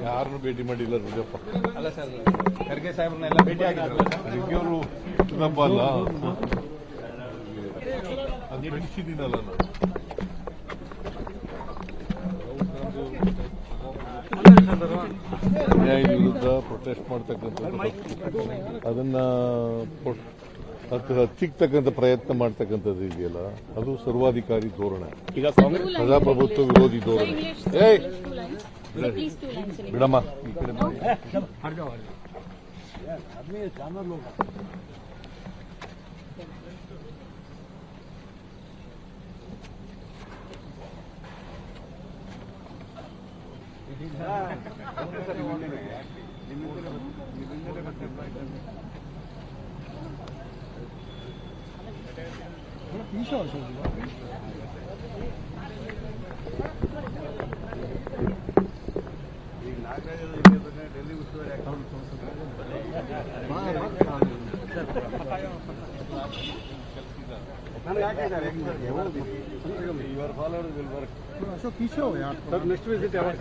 ಯಾರನ್ನು ಭೇಟಿ ಮಾಡಿಲ್ಲ ರುಜಪ್ಪ. ಅಲ್ಲ ಸರ್, ಖರ್ಗೆ ಸಾಹೇಬ್ರನ್ನೆಲ್ಲ ಭೇಟಿ ಆಗಿದ್ರು. ಖರ್ಗೆ ಅವರು ಸುಲಭ ಅಲ್ಲ, ಅದು ತಿಳಿಸಿದ್ದೀನಲ್ಲ ನಾನು. ನ್ಯಾಯದ ವಿರುದ್ಧ ಪ್ರೊಟೆಸ್ಟ್ ಮಾಡ್ತಕ್ಕಂಥದ್ದು, ಅದನ್ನ ಹಚ್ಚಿಕ್ತಕ್ಕಂಥ ಪ್ರಯತ್ನ ಮಾಡ್ತಕ್ಕಂಥದ್ದು ಇದೆಯಲ್ಲ, ಅದು ಸರ್ವಾಧಿಕಾರಿ ಧೋರಣೆ, ಈಗ ಪ್ರಜಾಪ್ರಭುತ್ವ ವಿರೋಧಿ ಧೋರಣೆ. ಬಿಡಮ್ಮ ಈ ಕಡೆ ಡೆಲ್ಲಿ ಉಸ್ತುವಾರಿ your followers will work. Ashok Kishor sir next visit ಯಾವಾಗ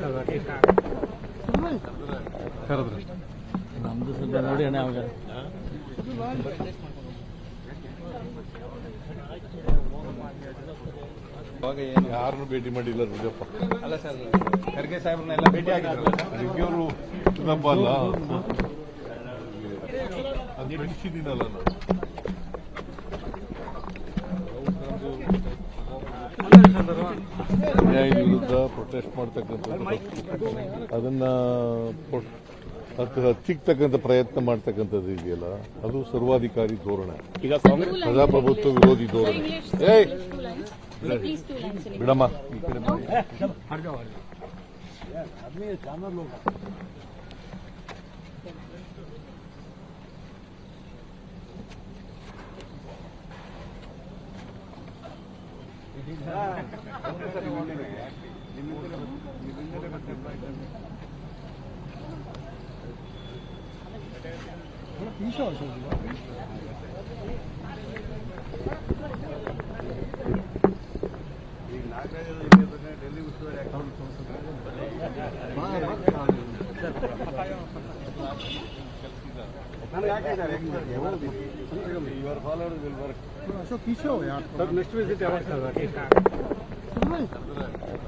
ಕರೆದ್ರಿ ನಮ್ದು ಸದ್ಯ ನೋಡಿ ಅಣ್ಣ ಅವಾಗ ಯಾರನ್ನು ಭೇಟಿ ಮಾಡಿಲ್ಲ ರುಜಪ್ಪ. ಅಲ್ಲ ಸರ್, ಖರ್ಗೆ ಸಾಹೇಬ್ರನ್ನೆಲ್ಲ ಭೇಟಿ ಆಗಿದ್ರು. ಖರ್ಗೆ ಅವರು ಸುಲಭ ಅಲ್ಲ, ಅದು ತಿಳಿಸಿದ್ದೀನಲ್ಲ ನಾನು. ನ್ಯಾಯದ ವಿರುದ್ಧ ಪ್ರೊಟೆಸ್ಟ್ ಮಾಡ್ತಕ್ಕಂಥದ್ದು, ಅದನ್ನ ಹಚ್ಚಿಕ್ತಕ್ಕಂಥ ಪ್ರಯತ್ನ ಮಾಡ್ತಕ್ಕಂಥದ್ದು ಇದೆಯಲ್ಲ, ಅದು ಸರ್ವಾಧಿಕಾರಿ ಧೋರಣೆ, ಈಗ ಪ್ರಜಾಪ್ರಭುತ್ವ ವಿರೋಧಿ ಧೋರಣೆ. ಬಿಡಮ್ಮ ಈ ಕಡೆ ಕಿಶೋ ಡೆಲ್ಲಿ ಉಸ್ತುವಾರಿ your followers will work. Ashok Kishor sir next visit ಯಾವಾಗ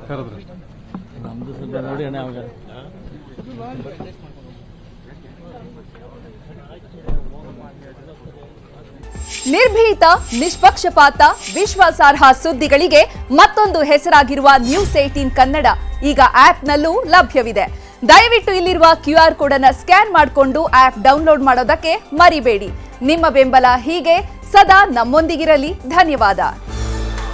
ಕರೆದ್ರಿ ನಮ್ದು ಸದ್ಯ ನೋಡಿ ಅಣ್ಣ ಅವಾಗ ನಿರ್ಭೀತ, ನಿಷ್ಪಕ್ಷಪಾತ, ವಿಶ್ವಾಸಾರ್ಹ ಸುದ್ದಿಗಳಿಗೆ ಮತ್ತೊಂದು ಹೆಸರಾಗಿರುವ ನ್ಯೂಸ್ 18 ಕನ್ನಡ ಈಗ ಆಪ್ನಲ್ಲೂ ಲಭ್ಯವಿದೆ. ದಯವಿಟ್ಟು ಇಲ್ಲಿರುವ QR ಕೋಡ್ ಅನ್ನು ಸ್ಕ್ಯಾನ್ ಮಾಡಿಕೊಂಡು ಆಪ್ ಡೌನ್ಲೋಡ್ ಮಾಡೋದಕ್ಕೆ ಮರಿಬೇಡಿ. ನಿಮ್ಮ ಬೆಂಬಲ ಹೀಗೆ ಸದಾ ನಮ್ಮೊಂದಿಗಿರಲಿ. ಧನ್ಯವಾದ.